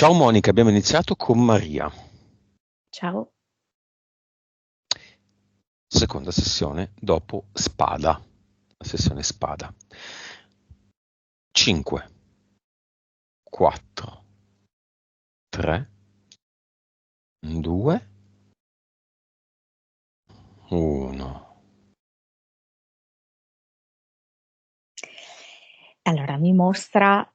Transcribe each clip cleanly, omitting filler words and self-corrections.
Ciao Monica, abbiamo iniziato con Maria. Ciao. Seconda sessione dopo Spada. La sessione Spada. 5, 4, 3, 2, 1. Allora, mi mostra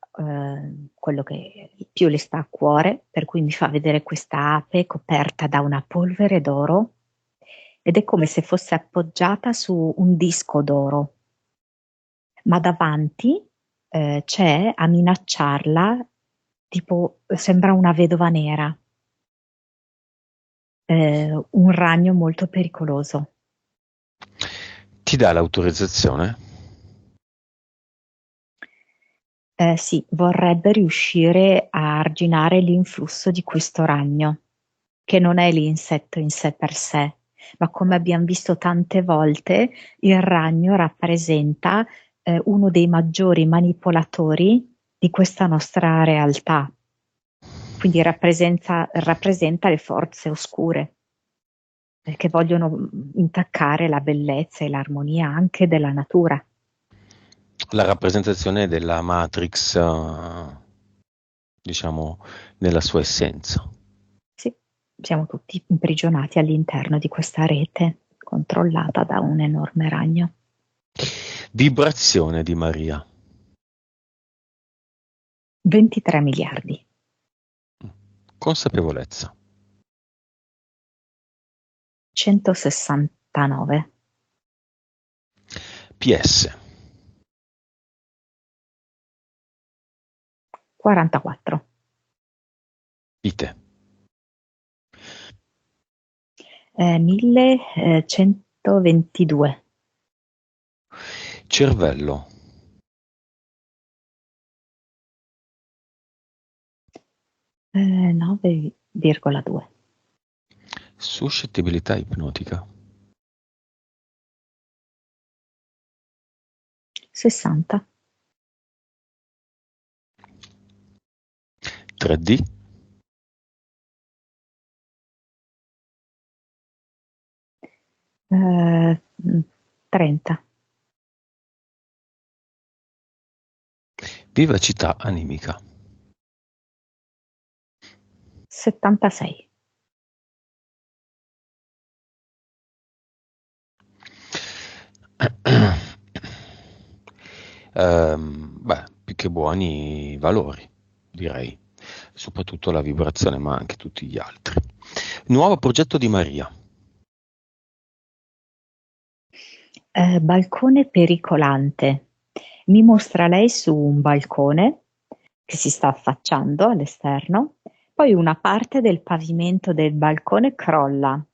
quello che più le sta a cuore, per cui mi fa vedere questa ape coperta da una polvere d'oro ed è come se fosse appoggiata su un disco d'oro, ma davanti c'è a minacciarla, tipo sembra una vedova nera, un ragno molto pericoloso. Ti dà l'autorizzazione? Sì, vorrebbe riuscire a arginare l'influsso di questo ragno, che non è l'insetto in sé per sé, ma come abbiamo visto tante volte, il ragno rappresenta uno dei maggiori manipolatori di questa nostra realtà, quindi rappresenta le forze oscure che vogliono intaccare la bellezza e l'armonia anche della natura. La rappresentazione della Matrix, diciamo, nella sua essenza. Sì, siamo tutti imprigionati all'interno di questa rete controllata da un enorme ragno. Vibrazione di Maria. 23 miliardi. Consapevolezza. 169. PS. 44. Vite. 1122. Cervello. 9,2. Suscettibilità ipnotica. 60. 3D. 30. Vivacità animica. 76. Più che buoni valori, direi, soprattutto la vibrazione, ma anche tutti gli altri. Nuovo progetto di Maria. Balcone pericolante. Mi mostra lei su un balcone che si sta affacciando all'esterno, poi una parte del pavimento del balcone crolla.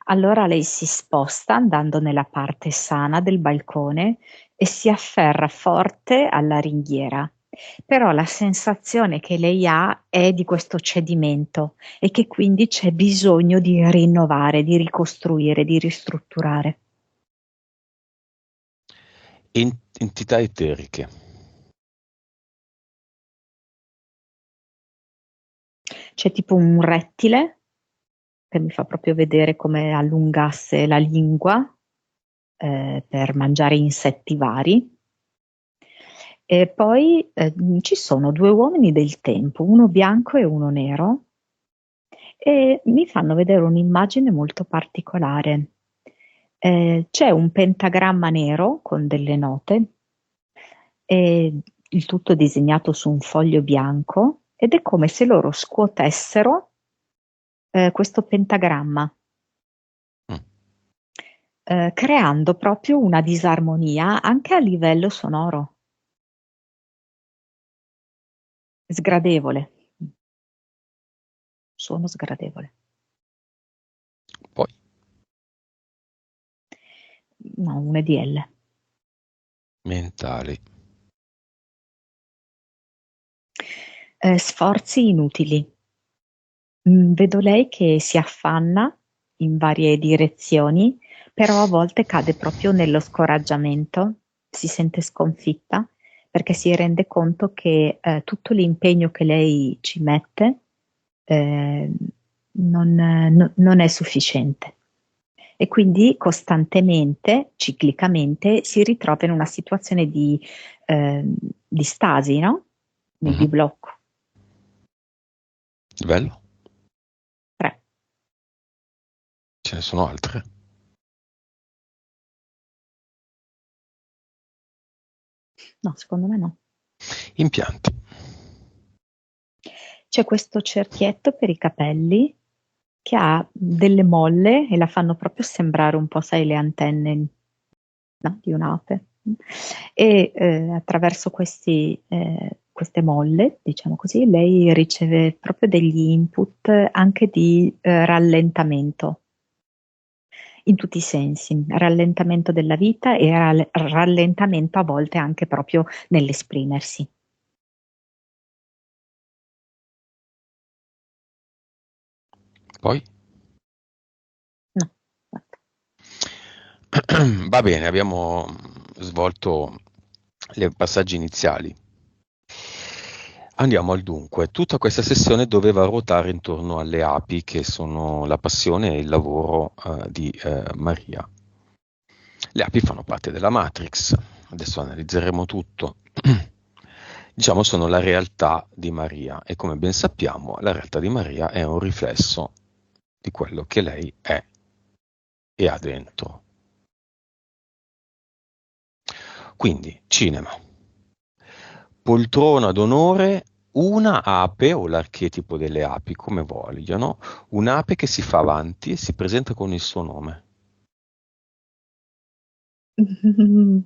Allora lei si sposta andando nella parte sana del balcone e si afferra forte alla ringhiera. Però la sensazione che lei ha è di questo cedimento e che quindi c'è bisogno di rinnovare, di ricostruire, di ristrutturare. Entità eteriche. C'è tipo un rettile che mi fa proprio vedere come allungasse la lingua per mangiare insetti vari. E poi ci sono due uomini del tempo, uno bianco e uno nero, e mi fanno vedere un'immagine molto particolare. C'è un pentagramma nero con delle note, e il tutto disegnato su un foglio bianco, ed è come se loro scuotessero questo pentagramma, Mm. creando proprio una disarmonia anche a livello sonoro, sgradevole, suono sgradevole. Poi No, un EDL. mentali. Sforzi inutili. Vedo lei che si affanna in varie direzioni, però a volte cade proprio nello scoraggiamento, si sente sconfitta perché si rende conto che tutto l'impegno che lei ci mette non è sufficiente. E quindi costantemente, ciclicamente, si ritrova in una situazione di stasi, no? Di Mhm. blocco. Livello? 3. Ce ne sono altre? No, secondo me no. Impianti. C'è questo cerchietto per i capelli che ha delle molle e la fanno proprio sembrare un po', sai, le antenne, no, di un'ape. E attraverso queste molle, diciamo così, lei riceve proprio degli input anche di rallentamento in tutti i sensi, rallentamento della vita e rallentamento a volte anche proprio nell'esprimersi. Poi? No, guarda. Va bene, abbiamo svolto i passaggi iniziali. Andiamo al dunque. Tutta questa sessione doveva ruotare intorno alle api, che sono la passione e il lavoro di Maria. Le api fanno parte della Matrix, adesso analizzeremo tutto. Diciamo sono la realtà di Maria e come ben sappiamo la realtà di Maria è un riflesso di quello che lei è e ha dentro. Quindi, cinema. Poltrona d'onore, una ape o l'archetipo delle api, come vogliono, un'ape che si fa avanti e si presenta con il suo nome. Mi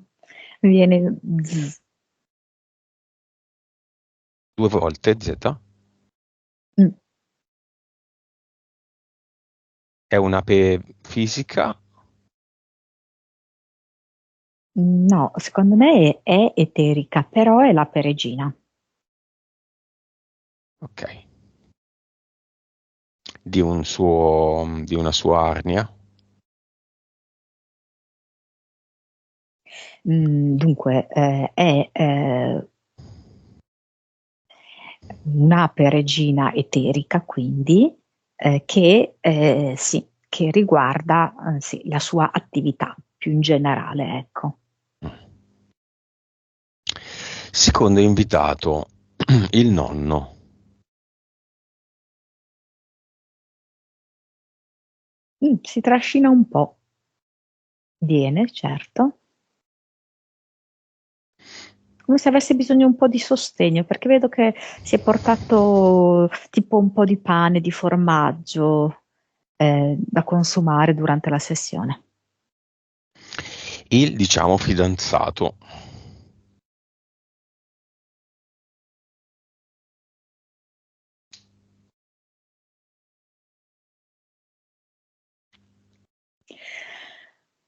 viene zzz. Due volte Z. Mm. È un'ape fisica. No, secondo me è eterica, però è la peregina. Ok. Di una sua arnia. Dunque, è un'ape regina eterica, quindi, che riguarda, sì, la sua attività più in generale, ecco. Secondo invitato, il nonno. Si trascina un po'. Viene, certo. Come se avesse bisogno un po' di sostegno, perché vedo che si è portato tipo un po' di pane, di formaggio da consumare durante la sessione. Il, diciamo, fidanzato.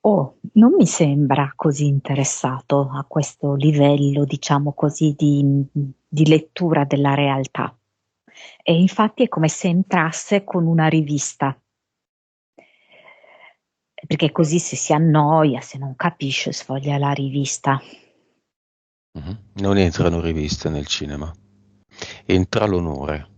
Oh, non mi sembra così interessato a questo livello, diciamo così, di lettura della realtà. E infatti è come se entrasse con una rivista, perché così se si annoia, se non capisce, sfoglia la rivista. Mhm. Non entrano riviste nel cinema. Entra l'onore.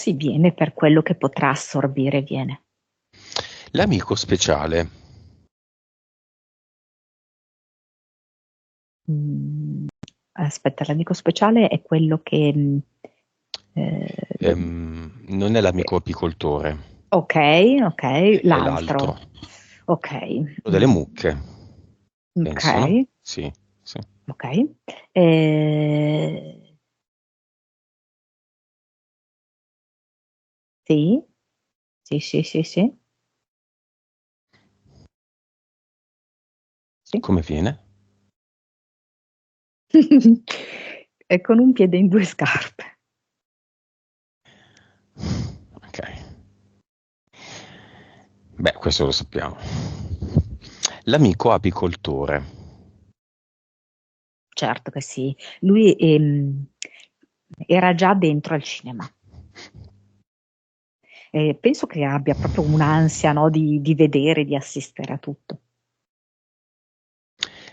Si viene per quello che potrà assorbire, viene. L'amico speciale. Mm, aspetta, l'amico speciale è quello che... Non è l'amico apicoltore, ok, ok, è l'altro. l'altro. Ok, Quello delle mucche, ok, penso, no? Sì, sì. ok. Eh, sì, sì, sì, sì, sì, sì. Come viene? E con un piede in due scarpe. Ok. Beh, questo lo sappiamo. L'amico apicoltore. Certo che sì. Lui era già dentro al cinema. E penso che abbia proprio un'ansia, no, di vedere, di assistere a tutto.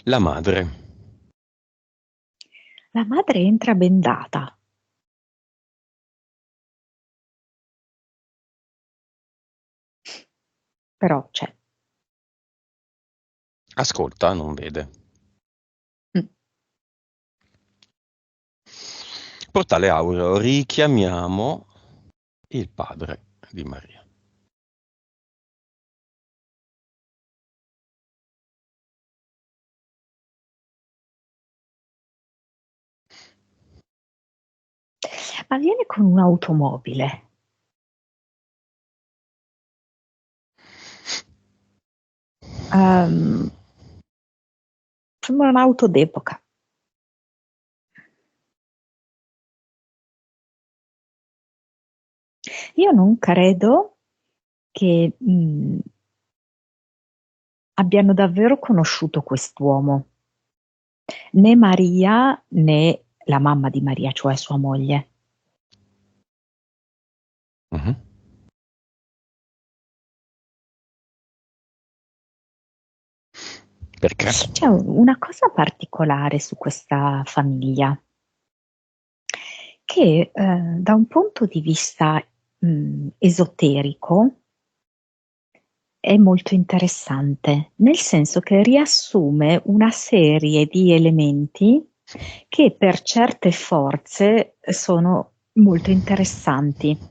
La madre. La madre entra bendata. Però c'è. Ascolta, non vede. Mm. Portale aureo, richiamiamo il padre di Maria. Ma viene con un'automobile. Sembra un'auto d'epoca. Io non credo che abbiano davvero conosciuto quest'uomo, né Maria né la mamma di Maria, cioè sua moglie. Mhm. Perché? C'è una cosa particolare su questa famiglia, che da un punto di vista esoterico è molto interessante, nel senso che riassume una serie di elementi che per certe forze sono molto interessanti.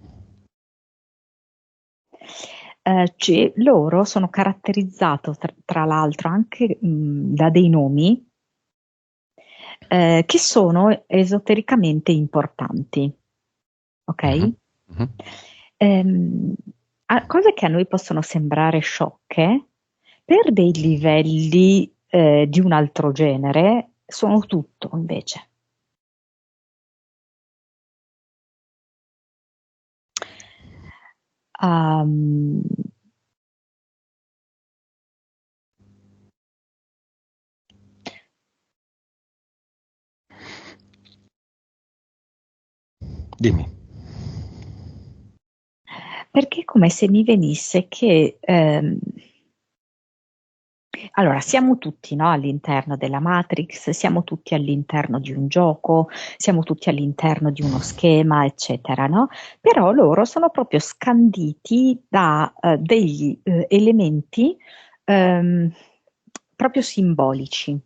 Loro sono caratterizzati tra l'altro anche da dei nomi che sono esotericamente importanti, ok? Mhm. Mhm. Ehm, Cose che a noi possono sembrare sciocche, per dei livelli di un altro genere, sono tutto invece. Um, Dimmi. Perché è come se mi venisse che allora, siamo tutti, no, all'interno della Matrix, siamo tutti all'interno di un gioco, siamo tutti all'interno di uno schema, eccetera, no? Però loro sono proprio scanditi da degli elementi ehm, proprio simbolici.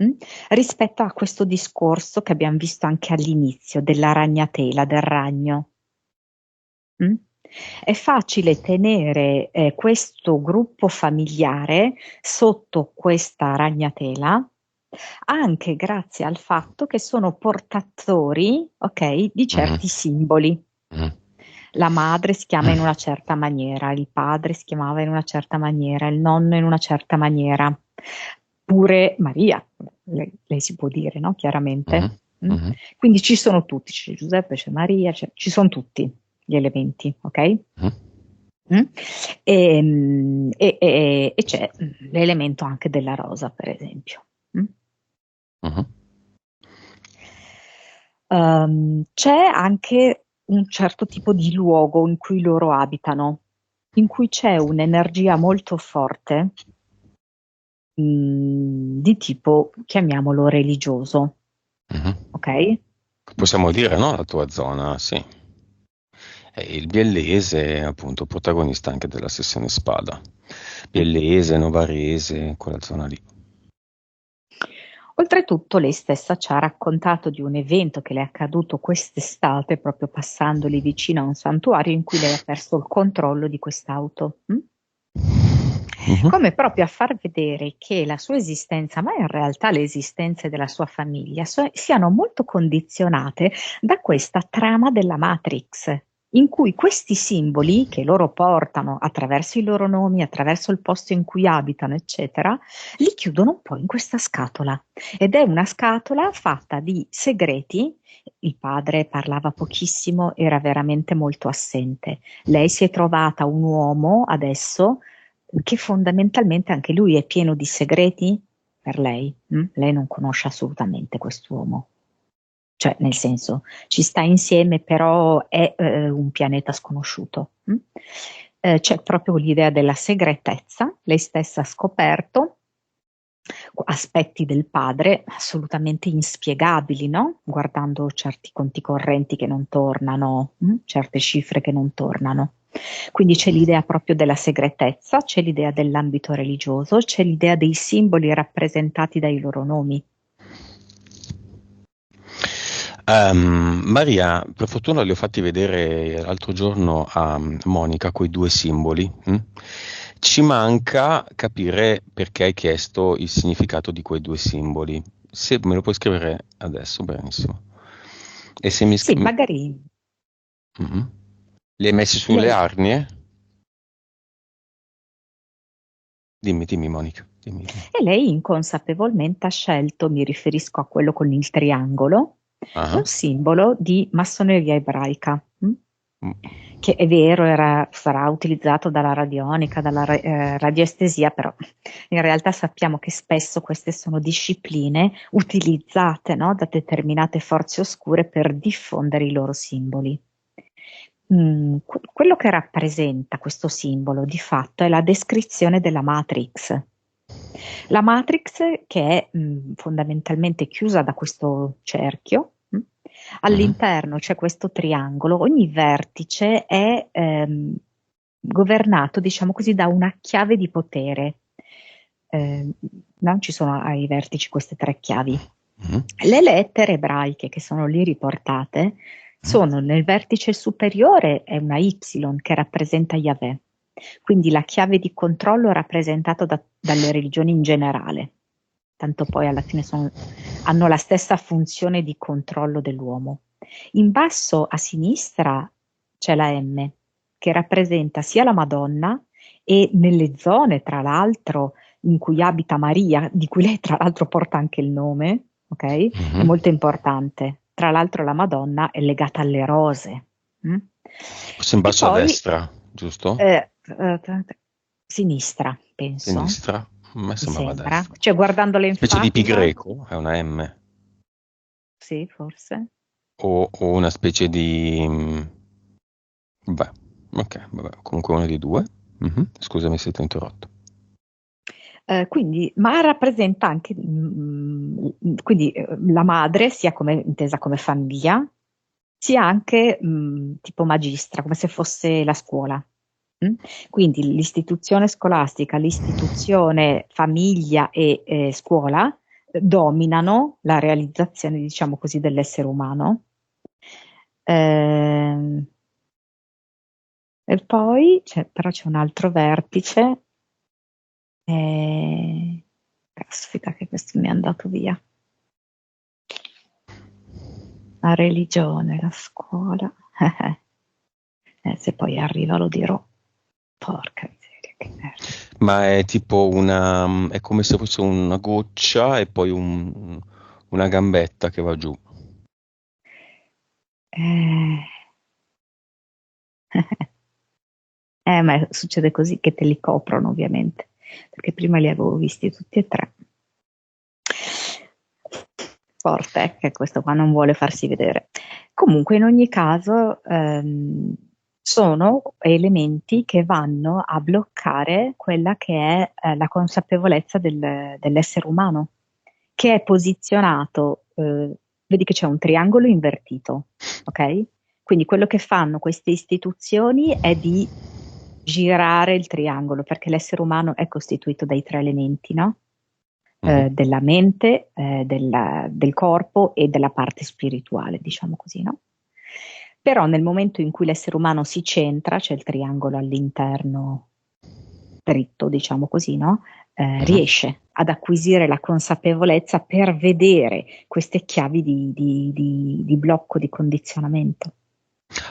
mm, Rispetto a questo discorso che abbiamo visto anche all'inizio della ragnatela, del ragno. Mm? È facile tenere questo gruppo familiare sotto questa ragnatela anche grazie al fatto che sono portatori, ok, di Mhm. certi simboli. Mhm. La madre si chiama in una certa maniera, il padre si chiamava in una certa maniera, il nonno in una certa maniera. Pure Maria, lei si può dire, no? Mhm. Chiaramente. Mm? Mhm. Quindi ci sono tutti, c'è Giuseppe, c'è Maria, ci sono tutti gli elementi, ok? Mhm. Mm? E c'è l'elemento anche della rosa, per esempio. Mm? Mhm. C'è anche un certo tipo di luogo in cui loro abitano, in cui c'è un'energia molto forte, di tipo, chiamiamolo religioso, Mhm. ok? Possiamo dire, no? La tua zona, sì. Il biellese è appunto protagonista anche della sessione spada. Biellese, Novarese, quella zona lì. Oltretutto, lei stessa ci ha raccontato di un evento che le è accaduto quest'estate, proprio passando lì vicino a un santuario in cui lei ha perso il controllo di quest'auto. Mhm. Come proprio a far vedere che la sua esistenza, ma in realtà le esistenze della sua famiglia, siano molto condizionate da questa trama della Matrix, in cui questi simboli che loro portano attraverso i loro nomi, attraverso il posto in cui abitano, eccetera, li chiudono un po' in questa scatola. Ed è una scatola fatta di segreti. Il padre parlava pochissimo, era veramente molto assente. Lei si è trovata un uomo adesso che fondamentalmente anche lui è pieno di segreti per lei. Lei non conosce assolutamente quest'uomo. cioè nel senso ci sta insieme, però è un pianeta sconosciuto. C'è proprio l'idea della segretezza, lei stessa ha scoperto aspetti del padre assolutamente inspiegabili, no? Guardando certi conti correnti che non tornano, certe cifre che non tornano. Quindi c'è l'idea proprio della segretezza, c'è l'idea dell'ambito religioso, c'è l'idea dei simboli rappresentati dai loro nomi. Maria, per fortuna li ho fatti vedere l'altro giorno a Monica, quei due simboli. Ci manca capire perché hai chiesto il significato di quei due simboli. Se me lo puoi scrivere adesso, benissimo. E se mi Sì, scrivi... magari Li hai messi sulle lei, arnie? Dimmi, Monica. Dimmi. e lei inconsapevolmente ha scelto, mi riferisco a quello con il triangolo, un Ah. simbolo di massoneria ebraica. Mm. Che è vero, sarà utilizzato dalla radionica, dalla radioestesia, però in realtà sappiamo che spesso queste sono discipline utilizzate, no, da determinate forze oscure per diffondere i loro simboli. Quello che rappresenta questo simbolo di fatto è la descrizione della Matrix. La Matrix che è fondamentalmente chiusa da questo cerchio. All'interno c'è questo triangolo, ogni vertice è governato, diciamo così, da una chiave di potere. No? Ci sono ai vertici queste tre chiavi. Le lettere ebraiche che sono lì riportate sono nel vertice superiore è una Y che rappresenta Yahweh, quindi la chiave di controllo rappresentata dalle religioni in generale, tanto poi alla fine hanno la stessa funzione di controllo dell'uomo. In basso a sinistra c'è la M che rappresenta sia la Madonna e nelle zone, tra l'altro, in cui abita Maria, di cui lei tra l'altro porta anche il nome, ok? È molto importante. Tra l'altro la Madonna è legata alle rose. Forse in E basso a poi destra, giusto? sinistra, penso, Sinistra? A me mi sembrava a sembra. destra. Cioè guardandole in Specie di pi faccia, greco, è una M. sì, forse. O una specie di... Beh, ok, vabbè, comunque una di due. Scusami se ti ho interrotto. Quindi, ma rappresenta anche quindi, la madre, sia come, intesa come famiglia, sia anche tipo magistra, come se fosse la scuola. Quindi l'istituzione scolastica, l'istituzione famiglia e scuola dominano la realizzazione, diciamo così, dell'essere umano. Ehm, e poi però c'è un altro vertice. Caspita, che questo mi è andato via. La religione, la scuola. Se poi arriva lo dirò. Porca miseria, che merda. Ma è tipo una... è come se fosse una goccia e poi una gambetta che va giù. Eh, ma succede così che te li coprono, ovviamente, perché prima li avevo visti tutti e tre. Forte, che questo qua non vuole farsi vedere. Comunque, in ogni caso, sono elementi che vanno a bloccare quella che è la consapevolezza dell'essere umano, che è posizionato, vedi che c'è un triangolo invertito, ok? Quindi quello che fanno queste istituzioni è di girare il triangolo, perché l'essere umano è costituito dai tre elementi, no? Della mente, del corpo e della parte spirituale, diciamo così, no? Però nel momento in cui l'essere umano si centra, c'è il triangolo all'interno dritto, diciamo così, no? Riesce ad acquisire la consapevolezza per vedere queste chiavi di blocco, di condizionamento.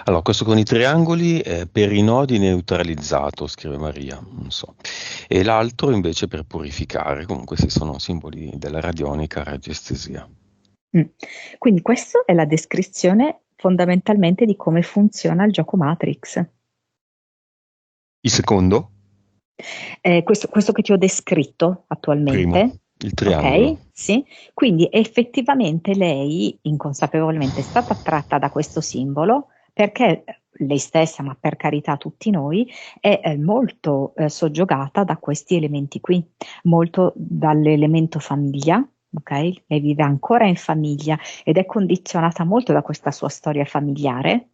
Allora, questo con i triangoli per i nodi neutralizzato, scrive Maria, non so. E l'altro invece per purificare, comunque sì, sono simboli della radionica, radioestesia. Quindi questa è la descrizione fondamentalmente di come funziona il gioco Matrix. Il secondo? Questo che ti ho descritto Primo. attualmente, Il triangolo. Ok? Sì. Quindi effettivamente lei inconsapevolmente è stata attratta da questo simbolo perché lei stessa, ma per carità tutti noi, è molto soggiogata da questi elementi qui, molto dall'elemento famiglia. Ok? Lei vive ancora in famiglia ed è condizionata molto da questa sua storia familiare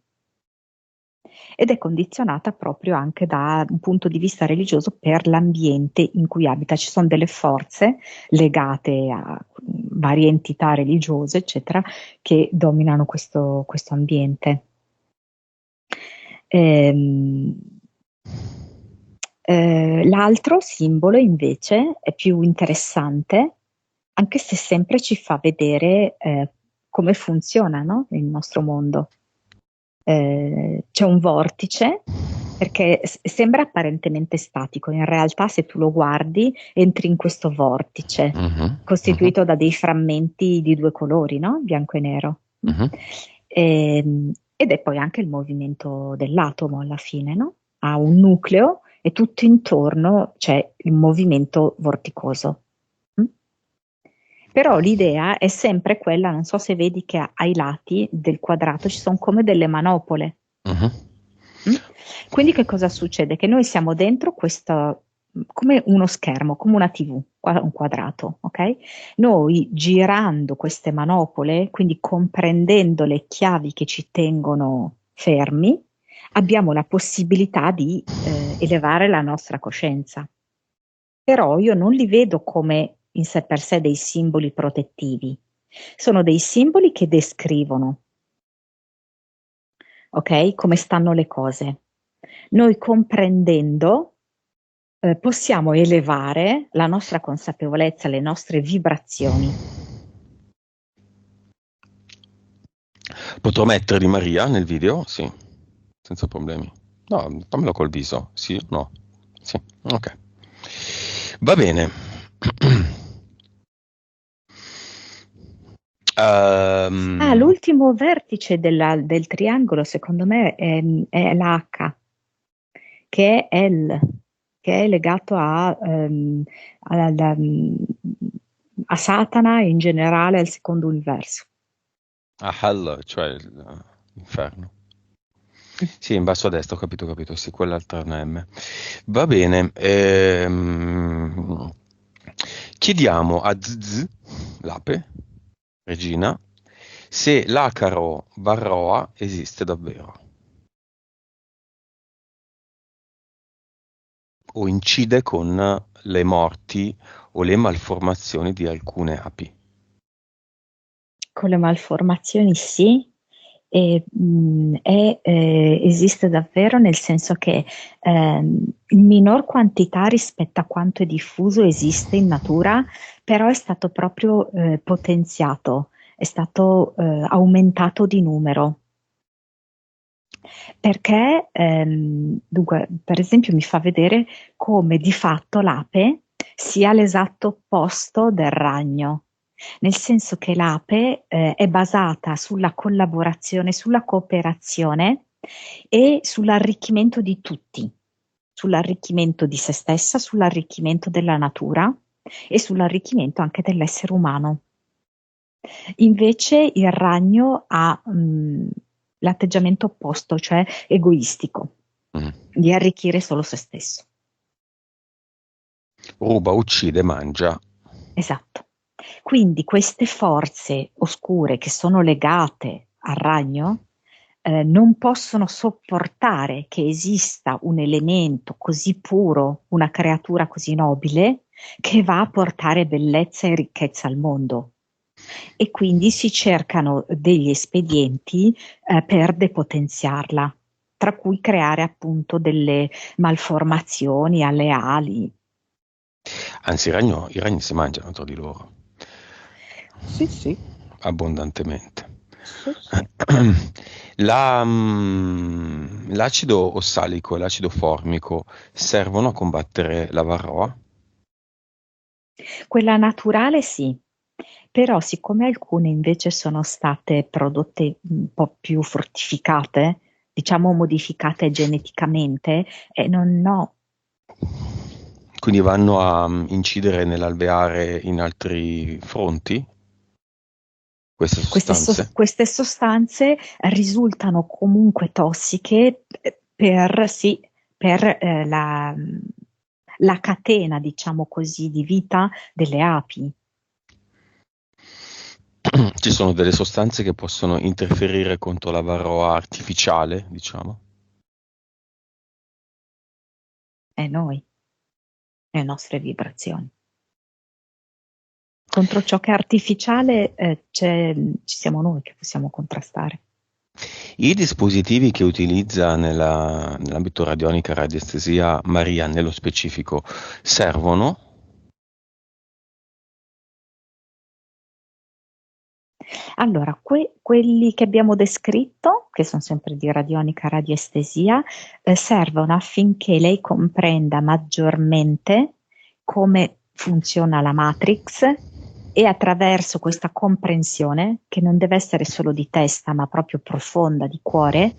ed è condizionata proprio anche da un punto di vista religioso per l'ambiente in cui abita. Ci sono delle forze legate a varie entità religiose, eccetera, che dominano questo ambiente. Ehm, L'altro simbolo invece è più interessante, anche se sempre ci fa vedere come funziona, no? Il nostro mondo. C'è un vortice perché sembra apparentemente statico, in realtà se tu lo guardi entri in questo vortice Mhm, mhm, costituito da dei frammenti di due colori, no? Bianco e nero. mhm. Ed è poi anche il movimento dell'atomo alla fine, no? Ha un nucleo e tutto intorno c'è il movimento vorticoso. Mm? Però l'idea è sempre quella, non so se vedi che ai lati del quadrato ci sono come delle manopole. Mhm. Mm? Quindi che cosa succede? Che noi siamo dentro questo, come uno schermo, come una TV, un quadrato, ok? Noi girando queste manopole, quindi comprendendo le chiavi che ci tengono fermi, abbiamo la possibilità di elevare la nostra coscienza. Però io non li vedo come in sé per sé dei simboli protettivi, sono dei simboli che descrivono, ok, come stanno le cose. Noi comprendendo possiamo elevare la nostra consapevolezza, le nostre vibrazioni. Potrò mettere di Maria nel video? Sì, senza problemi. No, fammelo col viso. Sì o no? Sì, ok. Va bene. Ah, Ehm, l'ultimo vertice del triangolo, secondo me, è l'H, che è che è legato alla- a Satana e in generale al secondo universo. a Hell, cioè l'inferno. Sì, in basso a destra, ho capito, sì, quell'altra è una M. Va bene, chiediamo a ZZ, l'ape, regina, se l'acaro Varroa esiste davvero o incide con le morti o le malformazioni di alcune api. Con le malformazioni sì, esiste davvero nel senso che in minor quantità rispetto a quanto è diffuso esiste in natura, però è stato proprio potenziato, è stato aumentato di numero. Perché, dunque, per esempio, mi fa vedere come di fatto l'ape sia l'esatto opposto del ragno, nel senso che l'ape, è basata sulla collaborazione, sulla cooperazione e sull'arricchimento di tutti, sull'arricchimento di se stessa, sull'arricchimento della natura e sull'arricchimento anche dell'essere umano. Invece il ragno ha l'atteggiamento opposto, cioè egoistico, Mm. di arricchire solo se stesso. Ruba, uccide, mangia. Esatto. Quindi queste forze oscure che sono legate al ragno non possono sopportare che esista un elemento così puro, una creatura così nobile, che va a portare bellezza e ricchezza al mondo. E quindi si cercano degli espedienti per depotenziarla, tra cui creare appunto delle malformazioni alle ali. Anzi, i ragni si mangiano tra di loro. Sì, sì, Abbondantemente. sì, sì. L'acido ossalico e l'acido formico servono a combattere la varroa? Quella naturale sì, però siccome alcune invece sono state prodotte un po' più fortificate, diciamo modificate geneticamente, non ho Quindi vanno a incidere nell'alveare in altri fronti, queste sostanze? Queste sostanze risultano comunque tossiche sì, per la catena, diciamo così, di vita delle api. Ci sono delle sostanze che possono interferire contro la varroa artificiale, diciamo? E noi, le nostre vibrazioni. Contro ciò che è artificiale ci siamo noi che possiamo contrastare. I dispositivi che utilizza nell'ambito radionica radiestesia Maria, nello specifico, servono? Allora, quelli che abbiamo descritto, che sono sempre di radionica radiestesia, servono affinché lei comprenda maggiormente come funziona la Matrix e attraverso questa comprensione, che non deve essere solo di testa, ma proprio profonda, di cuore,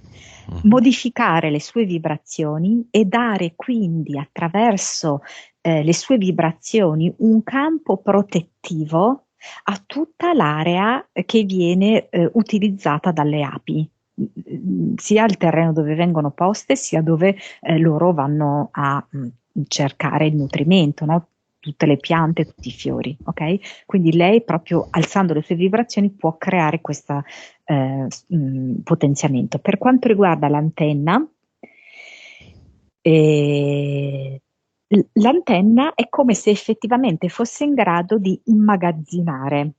modificare le sue vibrazioni e dare quindi attraverso le sue vibrazioni un campo protettivo a tutta l'area che viene utilizzata dalle api, sia il terreno dove vengono poste, sia dove loro vanno a cercare il nutrimento, no? Tutte le piante, tutti i fiori, ok? Quindi lei proprio alzando le sue vibrazioni può creare questo potenziamento. Per quanto riguarda l'antenna, l'antenna è come se effettivamente fosse in grado di immagazzinare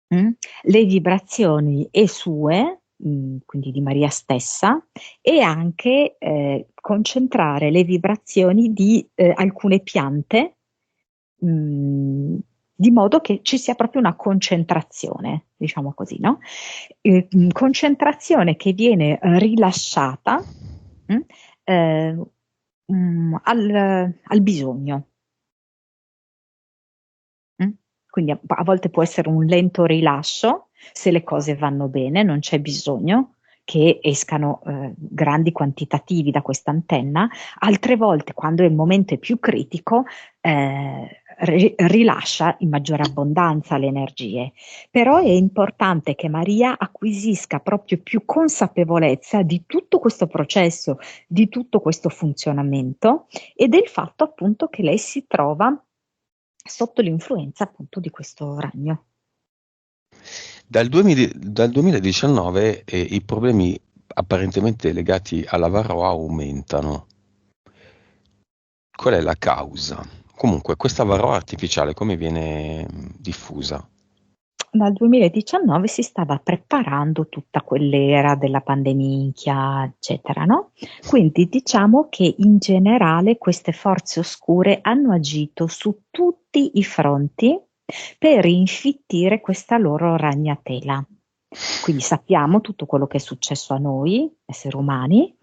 le vibrazioni e sue, quindi di Maria stessa, e anche concentrare le vibrazioni di alcune piante, di modo che ci sia proprio una concentrazione, diciamo così, no? Concentrazione che viene rilasciata eh, al bisogno. Quindi a volte può essere un lento rilascio, se le cose vanno bene, non c'è bisogno che escano grandi quantitativi da questa antenna, altre volte quando il momento è più critico rilascia in maggiore abbondanza le energie. Però è importante che Maria acquisisca proprio più consapevolezza di tutto questo processo, di tutto questo funzionamento e del fatto appunto che lei si trova sotto l'influenza appunto di questo ragno. Dal 2019 i problemi apparentemente legati alla varroa aumentano. Qual è la causa? Comunque, questa varroa artificiale come viene diffusa? Dal 2019 si stava preparando tutta quell'era della pandemia, eccetera, no? Quindi diciamo che in generale queste forze oscure hanno agito su tutti i fronti per infittire questa loro ragnatela. Quindi sappiamo tutto quello che è successo a noi, esseri umani,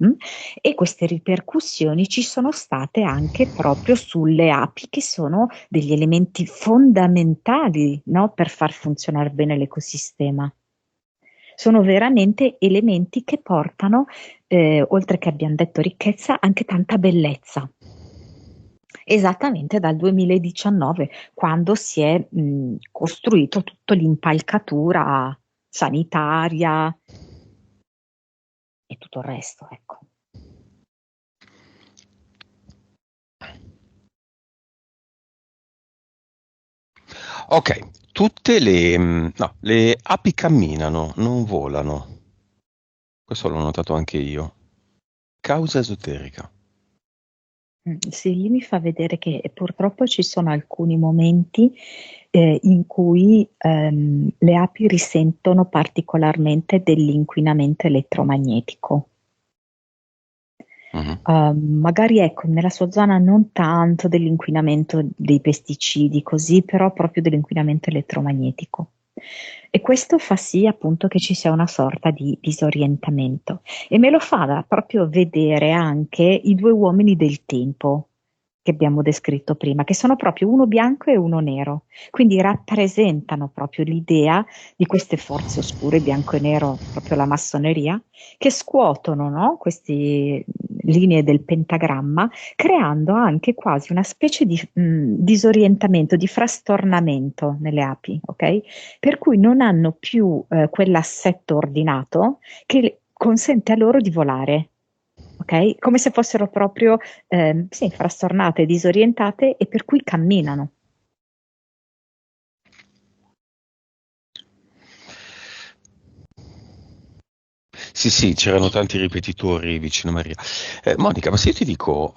e queste ripercussioni ci sono state anche proprio sulle api, che sono degli elementi fondamentali, no, per far funzionare bene l'ecosistema. Sono veramente elementi che portano, oltre che abbiamo detto ricchezza, anche tanta bellezza. Esattamente dal 2019, quando si è costruito tutta l'impalcatura sanitaria e tutto il resto, ecco. Ok, le api camminano, non volano. Questo l'ho notato anche io. Causa esoterica. Sì, lì mi fa vedere che purtroppo ci sono alcuni momenti in cui le api risentono particolarmente dell'inquinamento elettromagnetico. Magari ecco, nella sua zona non tanto dell'inquinamento dei pesticidi, così, però proprio dell'inquinamento elettromagnetico. E questo fa sì appunto che ci sia una sorta di disorientamento e me lo fa proprio vedere anche i due uomini del tempo, che abbiamo descritto prima, che sono proprio uno bianco e uno nero, quindi rappresentano proprio l'idea di queste forze oscure, bianco e nero, proprio la massoneria, che scuotono, no? Queste linee del pentagramma, creando anche quasi una specie di disorientamento, di frastornamento nelle api, ok? Per cui non hanno più quell'assetto ordinato che consente a loro di volare. Ok? Come se fossero proprio sì, frastornate, disorientate e per cui camminano. Sì, sì, c'erano tanti ripetitori vicino a Maria. Monica, ma se io ti dico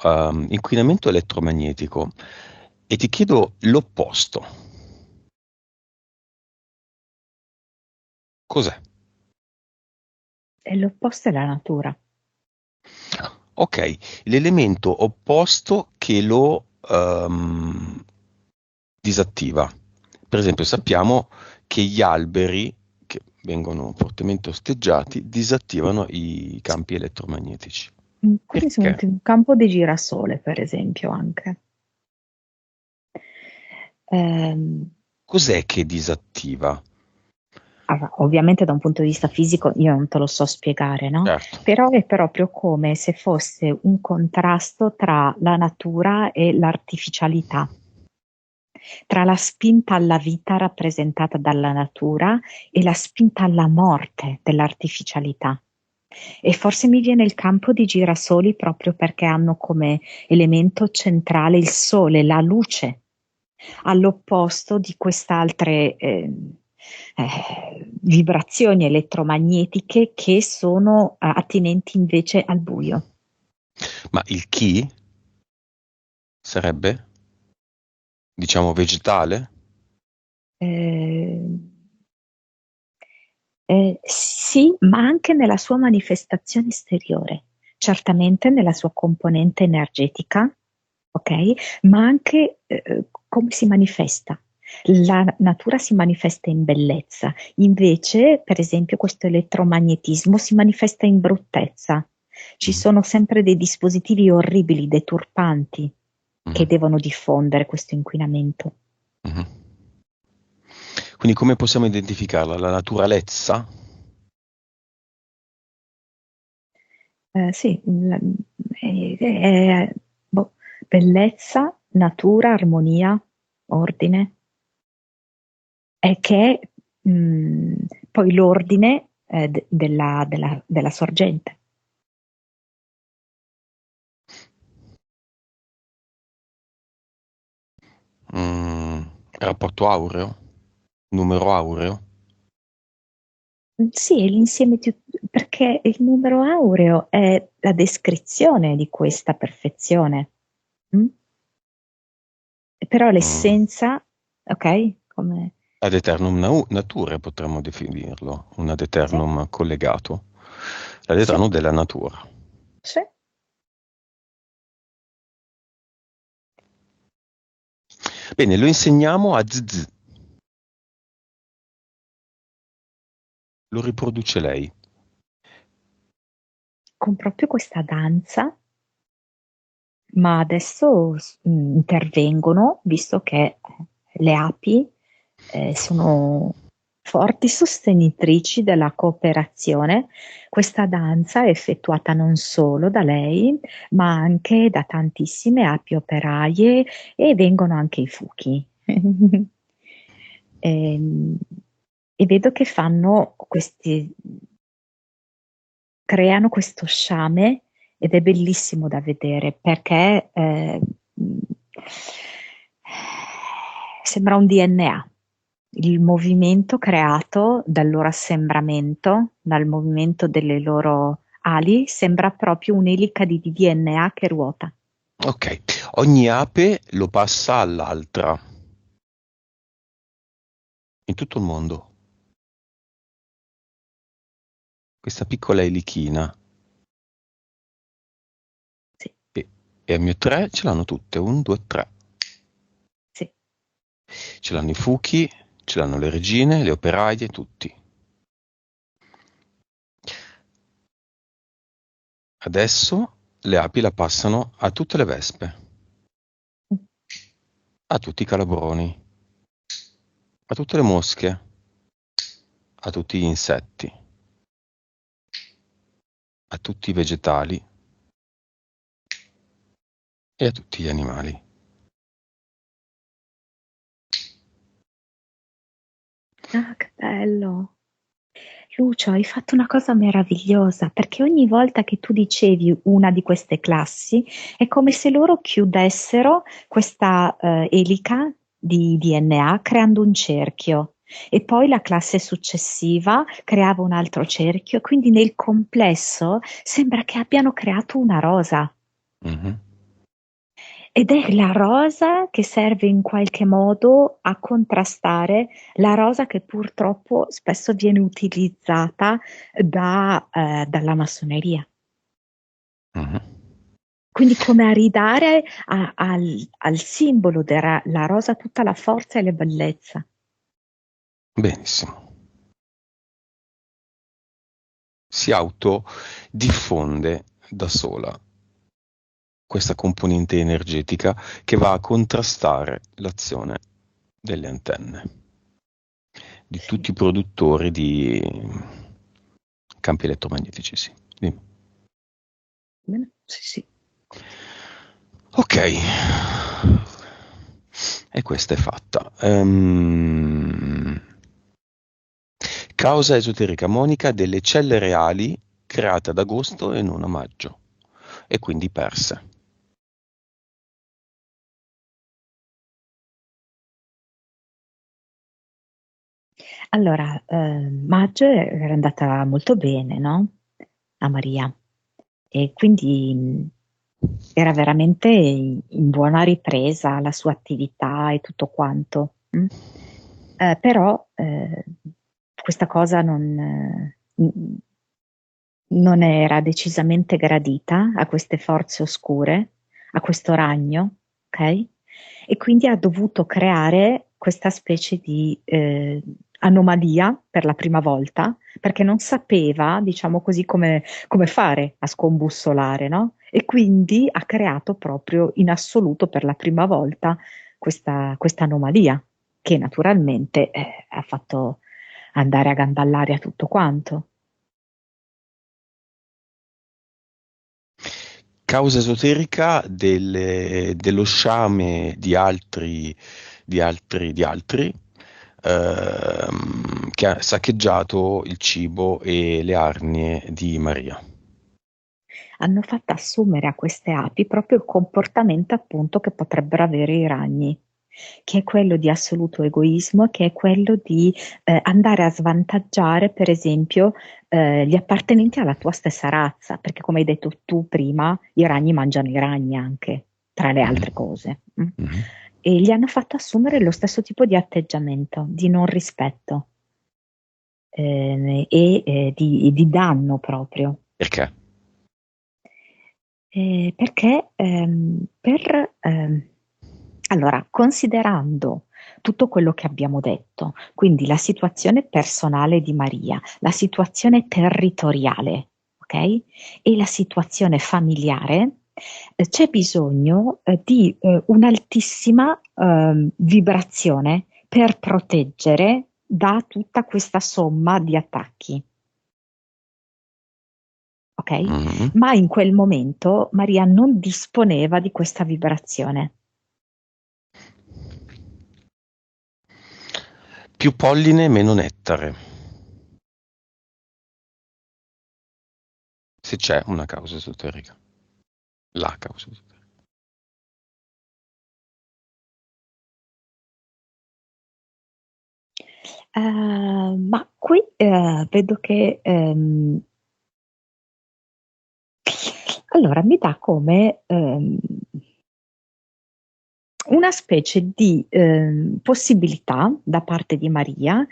inquinamento elettromagnetico e ti chiedo l'opposto, cos'è? E l'opposto è la natura. Ok, l'elemento opposto che lo disattiva. Per esempio, sappiamo che gli alberi, che vengono fortemente osteggiati, disattivano i campi elettromagnetici. Quindi sono Perché? un campo di girasole, per esempio, anche. Ehm, Cos'è che disattiva? allora, ovviamente da un punto di vista fisico io non te lo so spiegare, no? Certo. Però è proprio come se fosse un contrasto tra la natura e l'artificialità, tra la spinta alla vita rappresentata dalla natura e la spinta alla morte dell'artificialità. E forse mi viene il campo di girasoli proprio perché hanno come elemento centrale il sole, la luce, all'opposto di queste altre vibrazioni elettromagnetiche che sono attinenti invece al buio. Ma il chi sarebbe, diciamo, vegetale? Eh, sì, ma anche nella sua manifestazione esteriore, certamente nella sua componente energetica, ok? Ma anche come si manifesta. La natura si manifesta in bellezza, invece, per esempio, questo elettromagnetismo si manifesta in bruttezza. Ci Mhm, sono sempre dei dispositivi orribili, deturpanti, che mhm, devono diffondere questo inquinamento. mhm. Quindi come possiamo identificarla? La naturalezza? Sì, boh, bellezza, natura, armonia, ordine, è che mh, poi l'ordine della sorgente. Mm, rapporto aureo? Numero aureo? Sì, è l'insieme perché il numero aureo è la descrizione di questa perfezione. Mm? Però Mm. l'essenza, ok? Come, Ad aeternum natura potremmo definirlo, un ad sì, aeternum collegato, l'ad sì, aeternum della natura. sì. Bene, lo insegniamo a ZZ, lo riproduce lei. Con proprio questa danza, ma adesso intervengono, visto che le api sono forti sostenitrici della cooperazione. Questa danza è effettuata non solo da lei, ma anche da tantissime api operaie e vengono anche i fuchi. Ehm, E vedo che fanno creano questo sciame ed è bellissimo da vedere perché sembra un DNA, il movimento creato dal loro assembramento, dal movimento delle loro ali, sembra proprio un'elica di DNA che ruota. Ok, ogni ape lo passa all'altra, in tutto il mondo. Questa piccola elichina. Sì, E a mio 3 ce l'hanno tutte, 1, 2, 3. sì. Ce l'hanno i fuchi, ce l'hanno le regine, le operaie, tutti. Adesso le api la passano a tutte le vespe. a tutti i calabroni, a tutte le mosche, a tutti gli insetti, a tutti i vegetali e a tutti gli animali. Ah, che bello! Lucio, hai fatto una cosa meravigliosa perché ogni volta che tu dicevi una di queste classi è come se loro chiudessero questa elica di DNA creando un cerchio e poi la classe successiva creava un altro cerchio, quindi nel complesso sembra che abbiano creato una rosa. Mhm. Ed è la rosa che serve in qualche modo a contrastare la rosa che purtroppo spesso viene utilizzata dalla massoneria. Mhm. Quindi come a ridare al simbolo della rosa tutta la forza e la bellezza. Benissimo. Si autodiffonde da sola questa componente energetica che va a contrastare l'azione delle antenne di Sì, tutti i produttori di campi elettromagnetici, sì. Dimmi. bene? Sì, sì. Ok, e questa è fatta. Causa esoterica monica delle celle reali create ad agosto e non a maggio, e quindi perse. Allora, maggio era andata molto bene, no? A Maria. E quindi era veramente in buona ripresa la sua attività e tutto quanto. Però questa cosa non era decisamente gradita a queste forze oscure, a questo ragno, ok? E quindi ha dovuto creare questa specie di anomalia per la prima volta, perché non sapeva, diciamo così, come fare a scombussolare, no? E quindi ha creato proprio in assoluto per la prima volta questa anomalia, che naturalmente ha fatto andare a gamballare a tutto quanto. Causa esoterica dello sciame di altri che ha saccheggiato il cibo e le arnie di Maria. Hanno fatto assumere a queste api proprio il comportamento appunto che potrebbero avere i ragni, che è quello di assoluto egoismo, che è quello di andare a svantaggiare, per esempio, gli appartenenti alla tua stessa razza, perché come hai detto tu prima, i ragni mangiano i ragni anche, tra le Mhm. altre cose. Mhm. E gli hanno fatto assumere lo stesso tipo di atteggiamento, di non rispetto e di danno proprio. Perché? Perché allora, considerando tutto quello che abbiamo detto, quindi la situazione personale di Maria, la situazione territoriale, ok? E la situazione familiare, c'è bisogno di un'altissima vibrazione per proteggere da tutta questa somma di attacchi. Ok? Mhm. Ma in quel momento Maria non disponeva di questa vibrazione. Più polline, meno nettare, se c'è una causa esoterica. La causa esoterica. Ma qui vedo che allora mi dà come una specie di possibilità da parte di Maria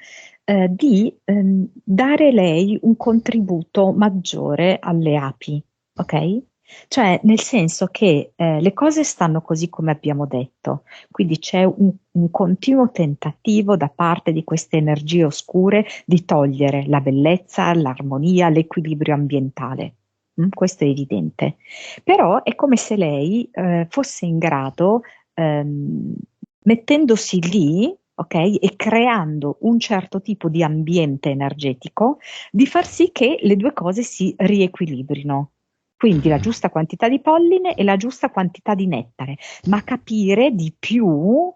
di dare lei un contributo maggiore alle api, ok? Cioè, nel senso che le cose stanno così come abbiamo detto, quindi c'è un continuo tentativo da parte di queste energie oscure di togliere la bellezza, l'armonia, l'equilibrio ambientale. Questo è evidente. Però è come se lei fosse in grado ehm, mettendosi lì, ok, e creando un certo tipo di ambiente energetico, di far sì che le due cose si riequilibrino. Quindi la giusta quantità di polline e la giusta quantità di nettare, ma capire di più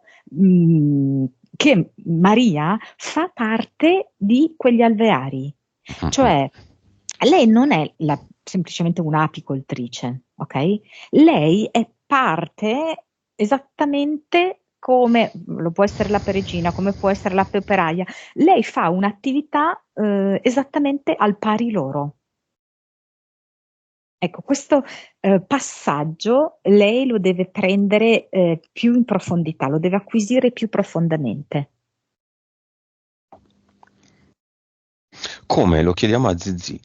che Maria fa parte di quegli alveari. Cioè, lei non è semplicemente un'apicoltrice, ok? Lei è parte esattamente come lo può essere la peregina, come può essere la peperaia. Lei fa un'attività esattamente al pari loro. Ecco, questo passaggio lei lo deve prendere più in profondità, lo deve acquisire più profondamente. Come? Lo chiediamo a Zizi.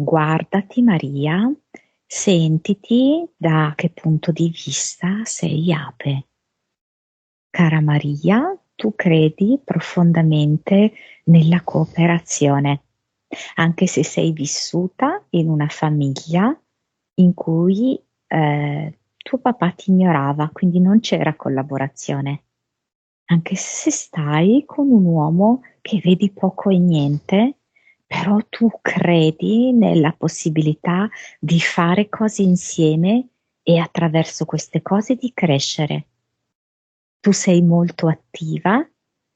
Guardati Maria, sentiti da che punto di vista sei ape. Cara Maria, tu credi profondamente nella cooperazione, anche se sei vissuta in una famiglia in cui tuo papà ti ignorava, quindi non c'era collaborazione. Anche se stai con un uomo che vedi poco e niente, però tu credi nella possibilità di fare cose insieme e attraverso queste cose di crescere. Tu sei molto attiva,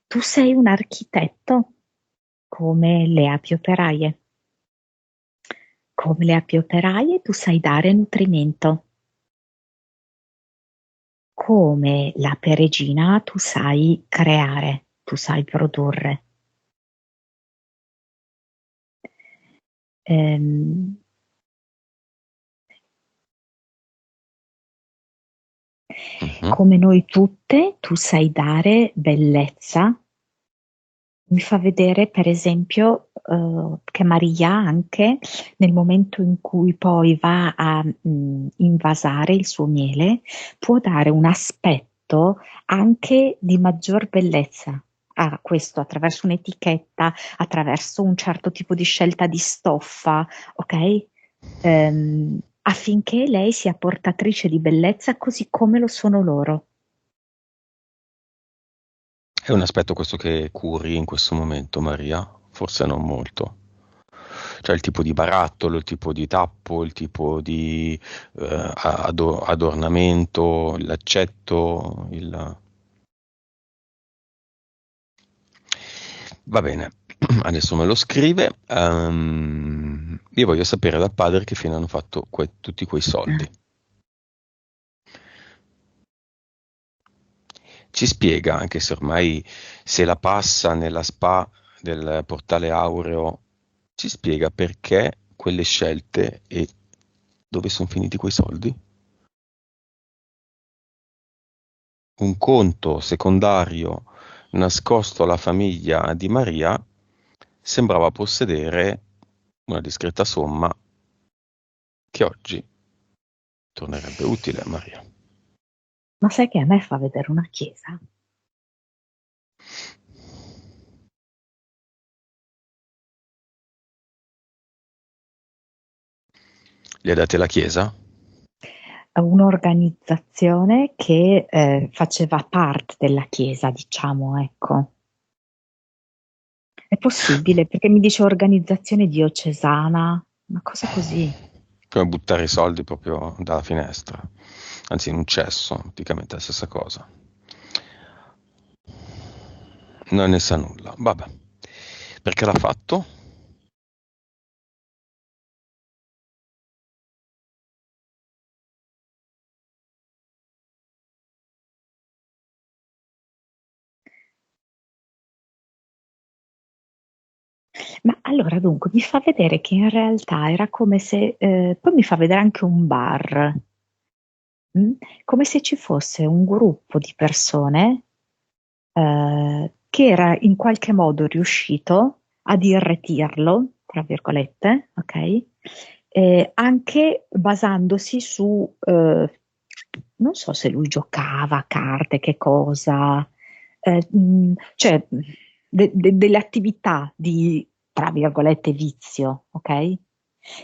tu sei un architetto come le api operaie. Come le api operaie tu sai dare nutrimento. Come la peregina tu sai creare, tu sai produrre. Ehm, Come noi tutte, tu sai dare bellezza. Mi fa vedere, per esempio, che Maria anche nel momento in cui poi va a invasare il suo miele, può dare un aspetto anche di maggior bellezza a questo attraverso un'etichetta, attraverso un certo tipo di scelta di stoffa, ok? Affinché lei sia portatrice di bellezza così come lo sono loro. È un aspetto questo che curi in questo momento, Maria? Forse non molto. Cioè il tipo di barattolo, il tipo di tappo, il tipo di adornamento, l'accetto, il... Va bene, adesso me lo scrive. Io voglio sapere dal padre che fine hanno fatto tutti quei soldi. Ci spiega, anche se ormai se la passa nella spa del portale Aureo, ci spiega perché quelle scelte e dove sono finiti quei soldi? Un conto secondario nascosto alla famiglia di Maria sembrava possedere una discreta somma che oggi tornerebbe utile a Maria. Ma sai che a me fa vedere una chiesa? Li ha date la Chiesa? Un'organizzazione che faceva parte della Chiesa, diciamo, ecco. È possibile perché mi dice organizzazione diocesana, una cosa così. Come buttare i soldi proprio dalla finestra, anzi in un cesso, praticamente la stessa cosa. Non ne sa nulla, vabbè. Perché l'ha fatto? Ma allora dunque mi fa vedere che in realtà era come se, poi mi fa vedere anche un bar, mm? Come se ci fosse un gruppo di persone che era in qualche modo riuscito ad irretirlo, tra virgolette, ok? Anche basandosi su, non so se lui giocava a carte, che cosa, cioè delle attività di tra virgolette, vizio, ok?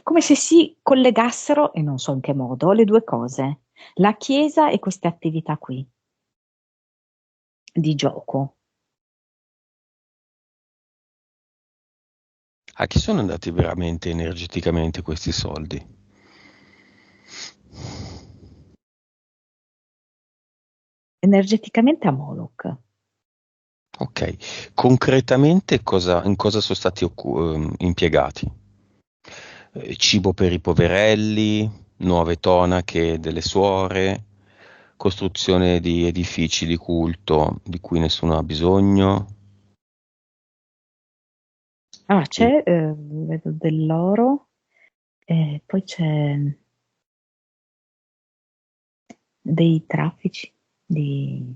Come se si collegassero, e non so in che modo, le due cose, la Chiesa e queste attività qui di gioco. A chi sono andati veramente energeticamente questi soldi? Energeticamente a Moloch. Ok, concretamente in cosa sono stati impiegati? Cibo per i poverelli, nuove tonache delle suore, costruzione di edifici di culto di cui nessuno ha bisogno. Ah, E c'è, vedo dell'oro, poi c'è dei traffici di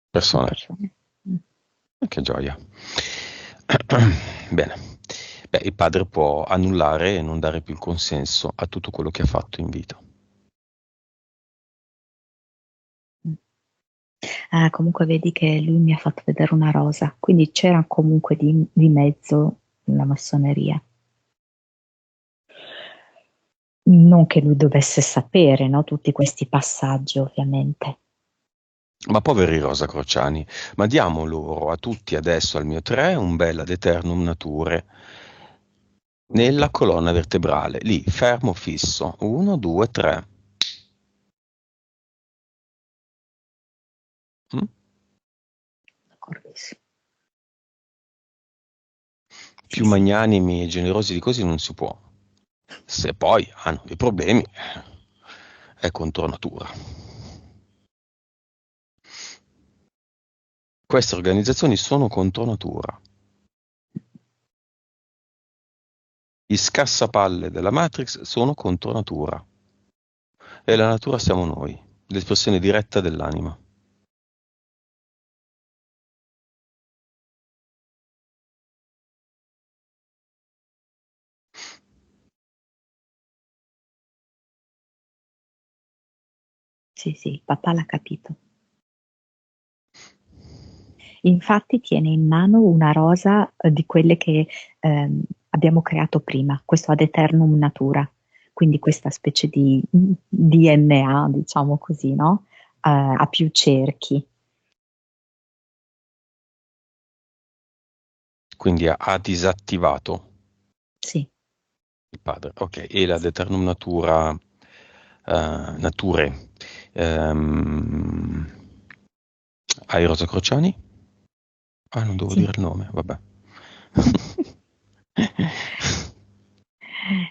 persone. persone. Mm. Che gioia. Bene. Beh, il padre può annullare e non dare più il consenso a tutto quello che ha fatto in vita. Mm. Ah, comunque vedi che lui mi ha fatto vedere una rosa, quindi c'era comunque di mezzo la massoneria. Non che lui dovesse sapere, no, tutti questi passaggi, ovviamente. Ma poveri Rosa Crociani, ma diamo loro a tutti adesso al mio 3 un bel ad eternum nature nella colonna vertebrale, lì, fermo fisso. 1, 2, 3. D'accordissimo. Sì, Più sì. magnanimi e generosi di così non si può. Se poi hanno dei problemi, è contro natura. Queste organizzazioni sono contro natura. Gli scassapalle della Matrix sono contro natura. E la natura siamo noi, l'espressione diretta dell'anima. Sì, sì, il papà l'ha capito. Infatti tiene in mano una rosa di quelle che abbiamo creato prima, questo ad eternum natura, quindi questa specie di DNA, diciamo così, no? A più cerchi. Quindi ha disattivato Sì, il padre. Ok, e la Deternum Natura, Nature, ehm, ai Rosa Crociani? Ah, non devo sì. dire il nome, vabbè.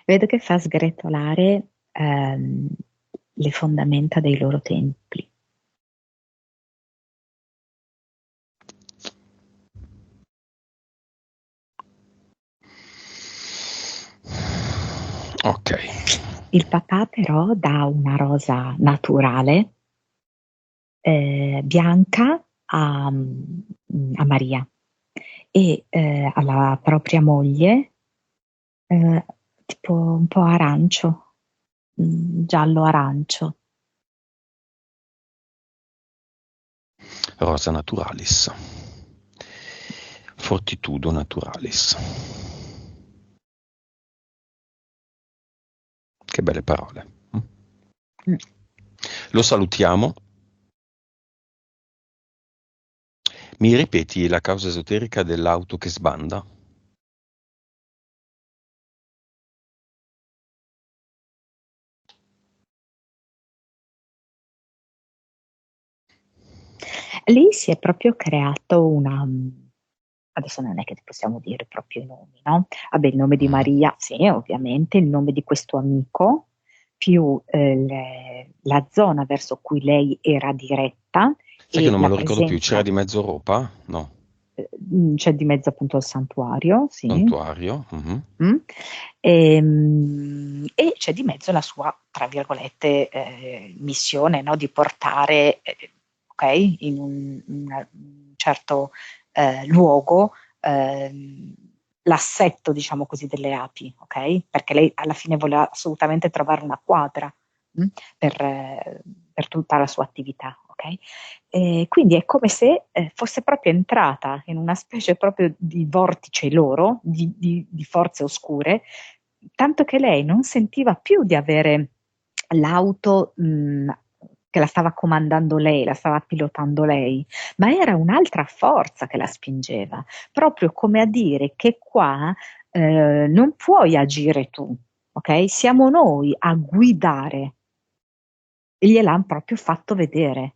Vedo che fa sgretolare le fondamenta dei loro templi. Ok, Il papà però dà una rosa naturale, bianca a Maria e alla propria moglie, tipo un po' arancio, giallo-arancio. Rosa Naturalis, Fortitudo Naturalis. Che belle parole. Mm. Lo salutiamo. Mi ripeti la causa esoterica dell'auto che sbanda? Lì si è proprio creato adesso non è che possiamo dire proprio i nomi, no? Vabbè, il nome di Mhm. Maria, sì, ovviamente, il nome di questo amico, più la zona verso cui lei era diretta Sai che e non me la lo ricordo più, c'era presenza, di mezzo Europa? No, c'è di mezzo appunto il santuario, sì. santuario. Mhm. Mm. E c'è di mezzo la sua, tra virgolette, missione, no? Di portare, ok, un certo luogo l'assetto, diciamo così, delle api, ok? Perché lei alla fine voleva assolutamente trovare una quadra, mm, per, eh, per tutta la sua attività, ok? Quindi è come se fosse proprio entrata in una specie proprio di vortice loro, di forze oscure, tanto che lei non sentiva più di avere l'auto che la stava comandando lei, la stava pilotando lei, ma era un'altra forza che la spingeva, proprio come a dire che qua non puoi agire tu, ok? Siamo noi a guidare. E gliel'hanno proprio fatto vedere,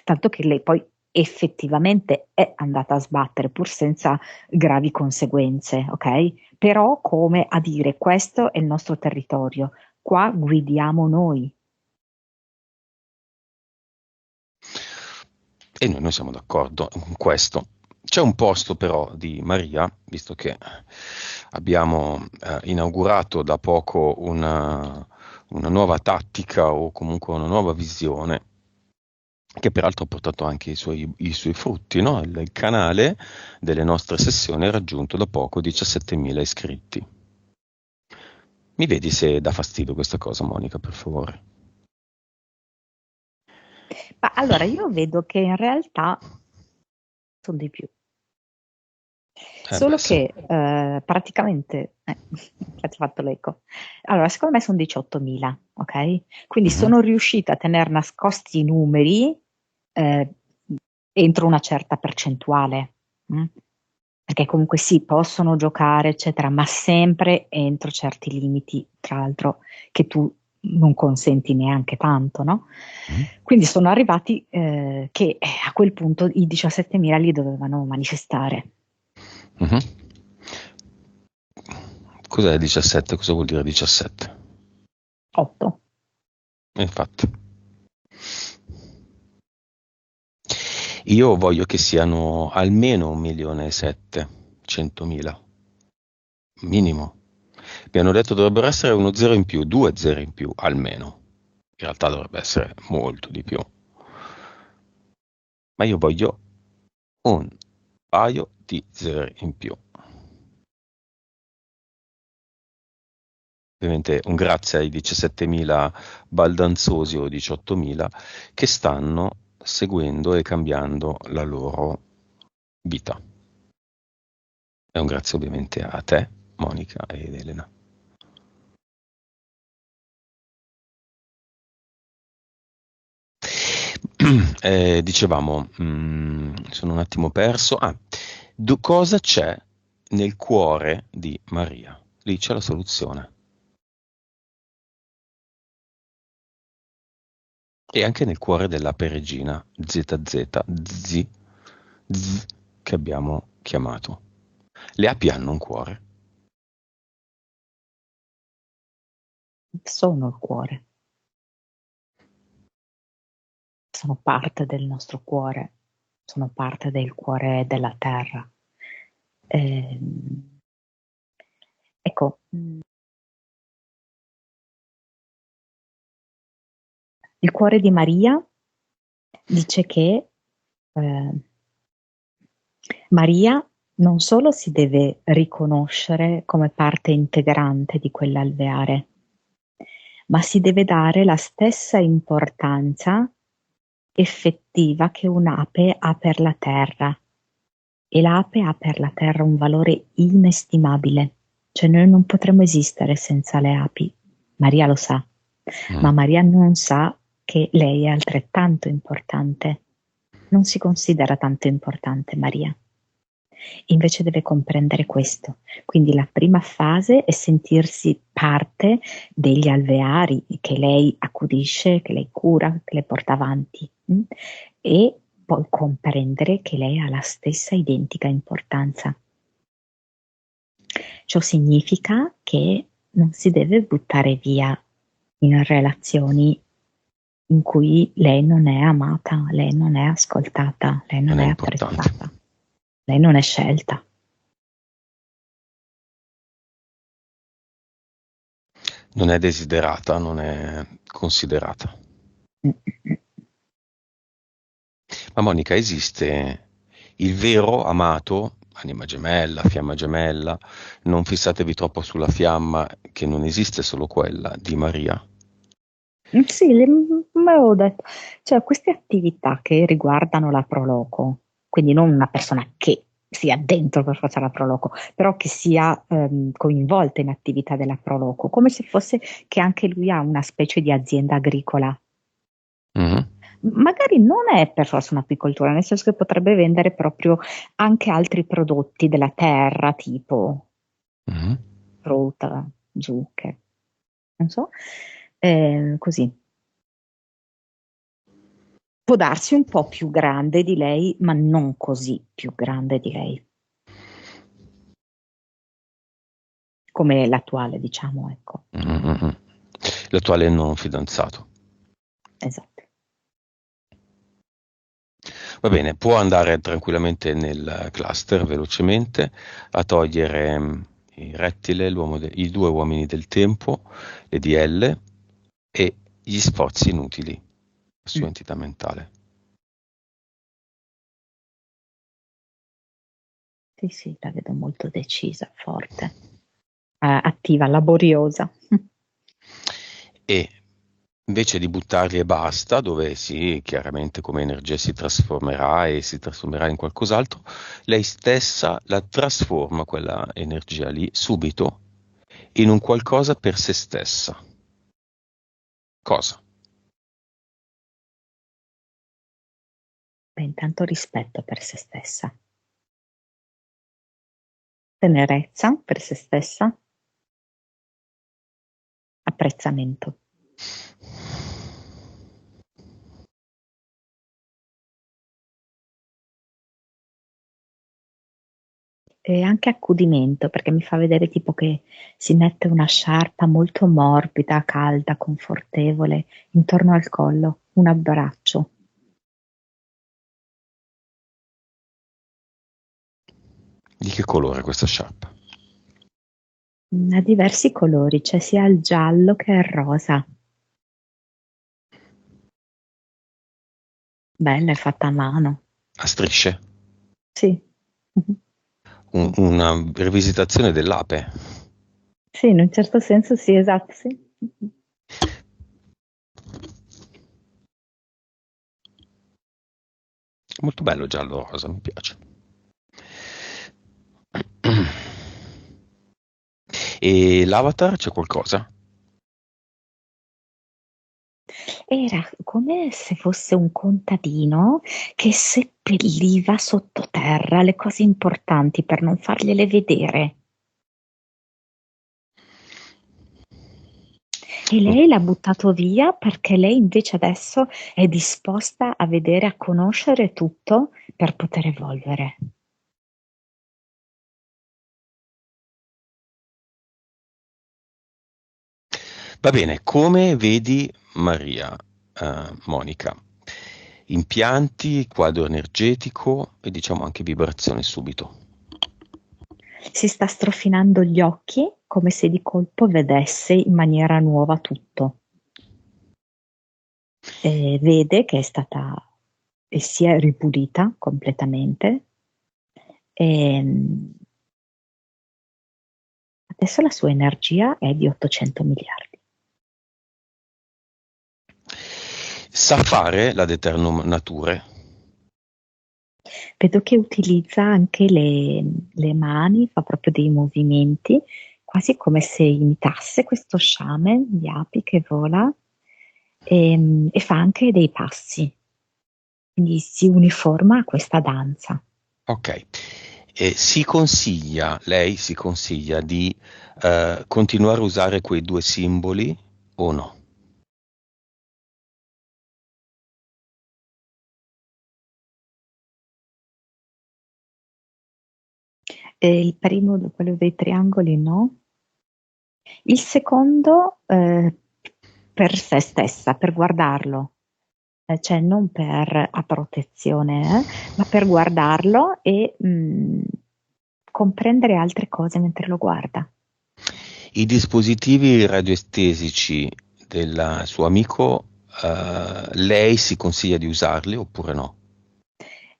tanto che lei poi effettivamente è andata a sbattere pur senza gravi conseguenze, ok? Però come a dire questo è il nostro territorio, qua guidiamo noi. E noi siamo d'accordo con questo. C'è un posto però di Maria, visto che abbiamo inaugurato da poco una nuova tattica o comunque una nuova visione, che peraltro ha portato anche i suoi frutti, no? Il canale delle nostre sessioni ha raggiunto da poco 17.000 iscritti. Mi vedi se dà fastidio questa cosa, Monica, per favore? Ma allora io vedo che in realtà sono di più. Solo Sì. che praticamente, infatti ho fatto l'eco, allora secondo me sono 18.000, ok? Quindi Mhm. sono riuscita a tenere nascosti i numeri eh, entro una certa percentuale, perché comunque sì, possono giocare, eccetera, ma sempre entro certi limiti, tra l'altro che tu non consenti neanche tanto, no? Mhm. Quindi sono arrivati che a quel punto i 17.000 li dovevano manifestare. Mhm. Cos'è 17? Cosa vuol dire 17? 8. Infatti. Io voglio che siano almeno 1.700.000, minimo. Mi hanno detto dovrebbero essere uno 0 in più, 2 0 in più, almeno. In realtà dovrebbe essere molto di più. Ma io voglio un paio di 0 in più. Ovviamente un grazie ai 17.000 baldanzosi o 18.000 che stanno seguendo e cambiando la loro vita. E un grazie ovviamente a te, Monica ed Elena. Dicevamo, sono un attimo perso. Cosa c'è nel cuore di Maria? Lì c'è la soluzione. E anche nel cuore della peregina ZZ, Z, che abbiamo chiamato. Le api hanno un cuore. Sono il cuore, sono parte del nostro cuore, sono parte del cuore della terra. Ehm, ecco, il cuore di Maria dice che eh, Maria non solo si deve riconoscere come parte integrante di quell'alveare, ma si deve dare la stessa importanza effettiva che un'ape ha per la terra. E l'ape ha per la terra un valore inestimabile, cioè noi non potremmo esistere senza le api. Maria lo sa, ma Mm. Maria non sa che lei è altrettanto importante. Non si considera tanto importante Maria. Invece deve comprendere questo. Quindi la prima fase è sentirsi parte degli alveari che lei accudisce, che lei cura, che le porta avanti. E poi comprendere che lei ha la stessa identica importanza. Ciò significa che non si deve buttare via in relazioni in cui lei non è amata, lei non è ascoltata, lei non Non è è importante. apprezzata, lei non è scelta. Non è desiderata, non è considerata. Ma Monica, esiste il vero amato, anima gemella, fiamma gemella, non fissatevi troppo sulla fiamma, che non esiste solo quella di Maria. Sì, come avevo detto, cioè queste attività che riguardano la Proloco, quindi non una persona che sia dentro per forza la Proloco, però che sia coinvolta in attività della Proloco, come se fosse che anche lui ha una specie di azienda agricola. Mhm, Magari non è per forza un'apicoltura, nel senso che potrebbe vendere proprio anche altri prodotti della terra, tipo mhm. frutta, zucche, non so, così. Può darsi un po' più grande di lei, ma non così più grande di lei, come l'attuale, diciamo, ecco. Mhm, mhm. L'attuale non fidanzato. Esatto. Va bene, può andare tranquillamente nel cluster velocemente a togliere il rettile, i due uomini del tempo, le DL e gli sforzi inutili, la sua Mm. entità mentale. Sì, sì, la vedo molto decisa, forte, attiva, laboriosa. E invece di buttarli e basta, dove sì, chiaramente come energia si trasformerà e si trasformerà in qualcos'altro, lei stessa la trasforma quella energia lì subito in un qualcosa per se stessa. Cosa? Beh, intanto rispetto per se stessa, tenerezza per se stessa, apprezzamento. E anche accudimento, perché mi fa vedere tipo che si mette una sciarpa molto morbida, calda, confortevole intorno al collo, un abbraccio. Di che colore è questa sciarpa? Ha diversi colori, c'è sia il giallo che il rosa. Bella, è fatta a mano. A strisce? Sì. Mhm. Una rivisitazione dell'ape. Sì, in un certo senso sì, esatto, sì. Mhm. Molto bello giallo rosa, mi piace. E l'avatar c'è qualcosa? Era come se fosse un contadino che seppelliva sottoterra le cose importanti per non fargliele vedere. E Un- lei l'ha buttato via perché lei invece adesso è disposta a vedere, a conoscere tutto per poter evolvere. Va bene, come vedi Maria, Monica? Impianti, quadro energetico e diciamo anche vibrazione subito. Si sta strofinando gli occhi come se di colpo vedesse in maniera nuova tutto. Vede che è stata e si è ripulita completamente. E, adesso la sua energia è di 800 miliardi. Sa fare la determinature. Vedo che utilizza anche le mani, fa proprio dei movimenti, quasi come se imitasse questo sciame di api che vola e fa anche dei passi, quindi si uniforma a questa danza. Ok. Lei si consiglia di continuare a usare quei due simboli o no? Il primo, quello dei triangoli, no. Il secondo, per se stessa, per guardarlo, cioè non per a protezione, ma per guardarlo e comprendere altre cose mentre lo guarda. I dispositivi radioestesici del suo amico, lei si consiglia di usarli oppure no?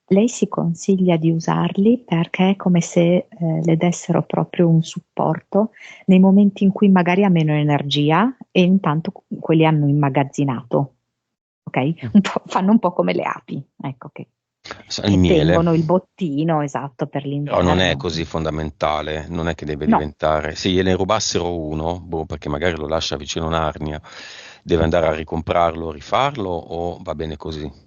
Lei si consiglia di usarli perché è come se le dessero proprio un supporto nei momenti in cui magari ha meno energia e intanto quelli hanno immagazzinato, ok? Fanno un po' come le api, ecco, Il che miele, tengono il bottino esatto per però non è l'inverno. così fondamentale, non è che deve No, diventare, se gliene rubassero uno, boh, perché magari lo lascia vicino a un'arnia, deve andare a ricomprarlo, rifarlo o va bene così?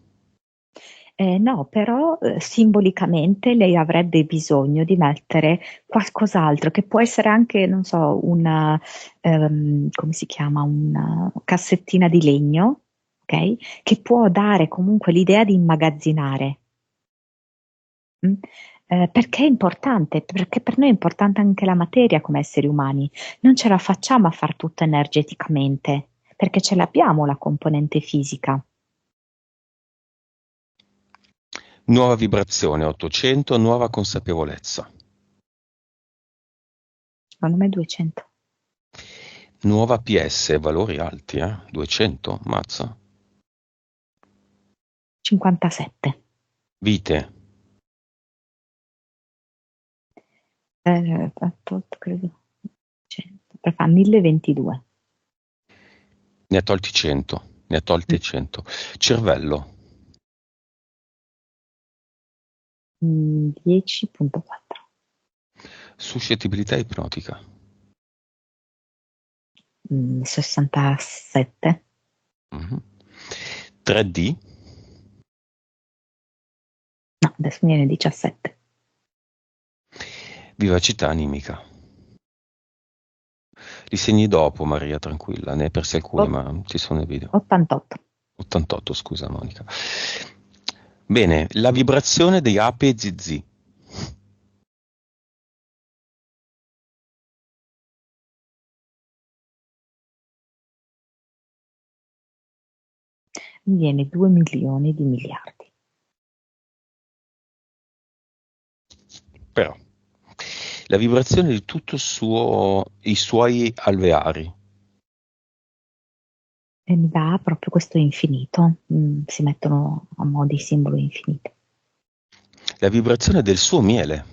no, però simbolicamente lei avrebbe bisogno di mettere qualcos'altro, che può essere anche, non so, una, come si chiama, una cassettina di legno, ok? Che può dare comunque l'idea di immagazzinare. Mm? Perché è importante? Perché per noi è importante anche la materia come esseri umani. Non ce la facciamo a far tutto energeticamente, perché ce l'abbiamo la componente fisica. Nuova vibrazione 800, nuova consapevolezza. Secondo me 200. Nuova PS, valori alti, 200, mazza. 57. Vite, 88, credo. 100, per fa 1022. ne ha tolti 100, ne ha tolte 100. Cervello, 10.4. suscettibilità ipnotica, 67. mhm. 3D, No, adesso mi viene 17. vivacità animica. Li segni dopo, Maria, tranquilla, ne hai persi alcuni, Ot- ma ci sono i video. 88. 88, scusa, Monica. Bene, la vibrazione dei api e zizi. Mi viene 2 milioni di miliardi. Però, la vibrazione di tutto i suoi alveari. E mi dà proprio questo infinito. Si mettono a mo' di simbolo infinito. La vibrazione del suo miele.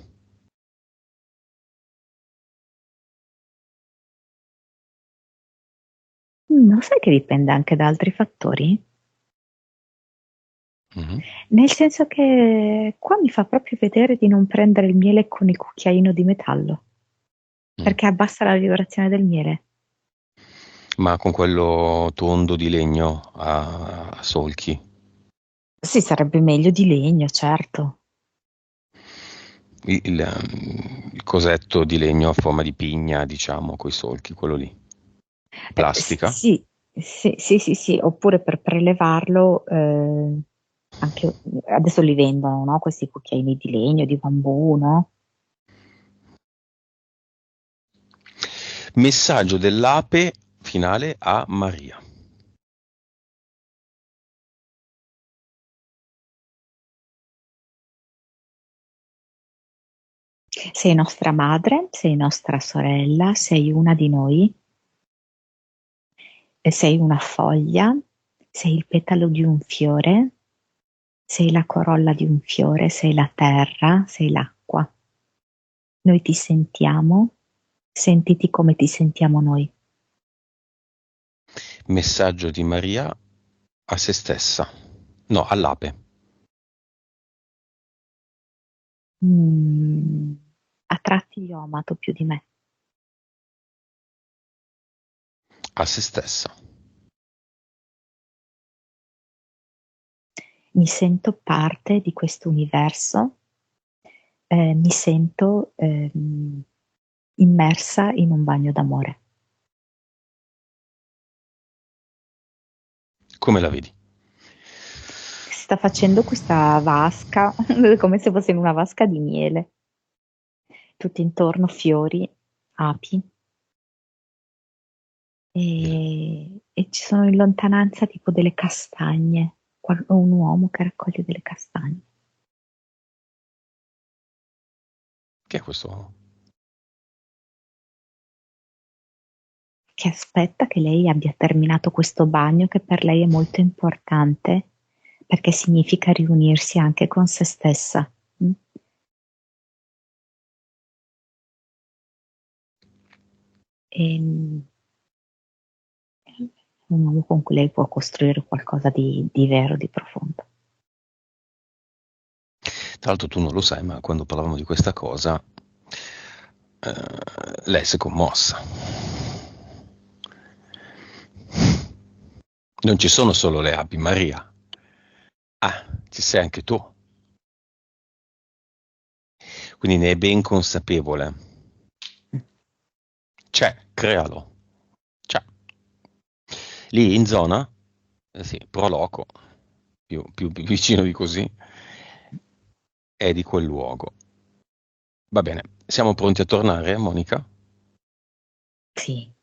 Lo sai che dipende anche da altri fattori? Mhm. Nel senso che qua mi fa proprio vedere di non prendere il miele con il cucchiaino di metallo, Mm. perché abbassa la vibrazione del miele. Ma con quello tondo di legno a solchi. Sì, sarebbe meglio di legno, certo. Il cosetto di legno a forma di pigna, diciamo, coi solchi, quello lì. Plastica. Sì, sì, sì, sì, sì, oppure per prelevarlo, anche adesso li vendono, no? Questi cucchiaini di legno, di bambù, no? Messaggio dell'ape finale a Maria. Sei nostra madre, sei nostra sorella, sei una di noi, e sei una foglia, sei il petalo di un fiore, sei la corolla di un fiore, sei la terra, sei l'acqua. Noi ti sentiamo, sentiti come ti sentiamo noi. Messaggio di Maria a se stessa. No, all'ape. Mm, a tratti io ho amato più di me. A se stessa. Mi sento parte di questo universo, mi sento immersa in un bagno d'amore. Come la vedi? Si sta facendo questa vasca, come se fosse in una vasca di miele, tutto intorno fiori, api e ci sono in lontananza tipo delle castagne, o un uomo che raccoglie delle castagne. Che è questo? Che aspetta che lei abbia terminato questo bagno che per lei è molto importante perché significa riunirsi anche con se stessa. E, un uomo con cui lei può costruire qualcosa di vero, di profondo. Tra l'altro tu non lo sai, ma quando parlavamo di questa cosa, lei si è commossa. Non ci sono solo le api, Maria. Ah, ci sei anche tu. Quindi ne è ben consapevole. C'è, crealo. C'è. Lì in zona, sì, pro loco, più vicino di così, è di quel luogo. Va bene, siamo pronti a tornare, Monica? Sì.